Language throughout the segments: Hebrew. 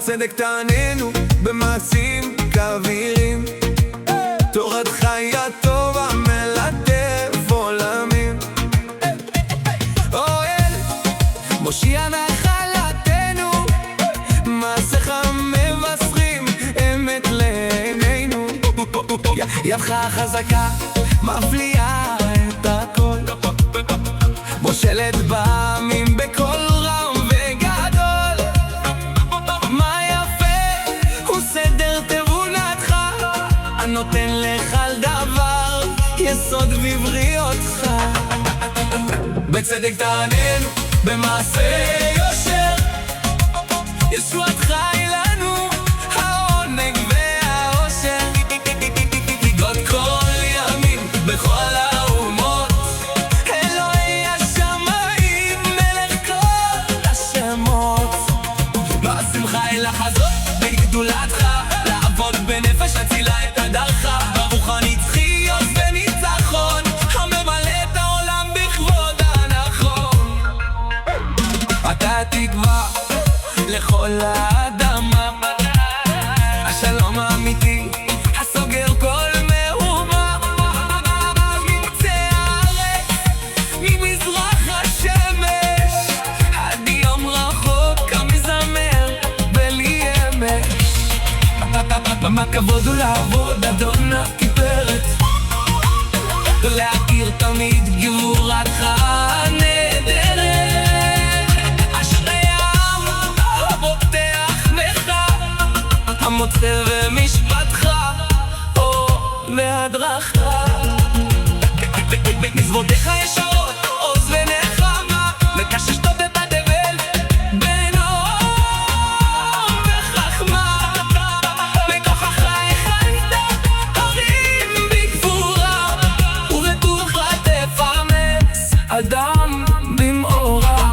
בצדק תעננו, במעשים כאווירים. תורתך היא הטובה מלטף עולמים. אוהל מושיע נחלתנו, מעשיך מבשרים אמת לעינינו. ידך חזקה מפליאה את הכל, מושלת בעמים בקול רם וגדול. מה יפה הוא סדר תבונתך, הנותן לך דבר יסוד בבריאותך. בצדק תעננו, במעשה יושר, ישועתך היא לנו העונג והאושר. תגוד כל ימין בכל האומות, אלוהי השמיים מלך כל השמות. בשמחה אל החזות בגדולתך, לעבוד בנפש הצילה את הדרך. ברוך הנצחיות וניצחון, הממלא את העולם בכבוד הנכון. אתה תקווה לכל האדמה, השלום האמיתי הסוגר כל מהומה. מקצה הארץ, ממזרח השמש, עד יום רחוק המזמר בלי אמש. מה כבוד הוא לעבוד אדון הכיפרת, להכיר תמיד גבורתך הנהדרת. המוצא ומשפטך אור והדרכה, מזוודך ישרות עוז ונחמה, מקשש טוב ובדבל בין אור וחכמה. בכוחך הכנת הרים בגבורה, ובטובך תפרנס אדם במאורה.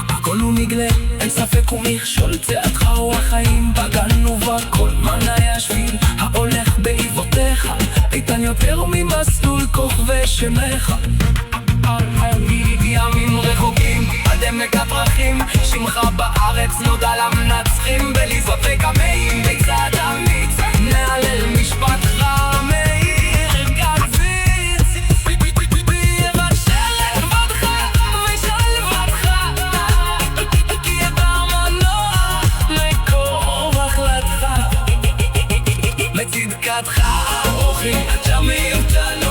הכל הוא נגלה, אין ספק ומכשול, צעדך הוא החיים בגן ובכל מנעי השביל ההולך בעיבותיך, איתן יותר ממסלול כוכבי שמך. ימים רחוקים עד עמק הפרחים, שמך בארץ נודע למנצחים. בליזות וקמאים בצד אמיץ, נהלל משפטך מאיר גזית. יבשר את כבודך ושלוותך, כי אתה מנוע מקור החלטך. בצדקתך אורחים עד שמיותנו,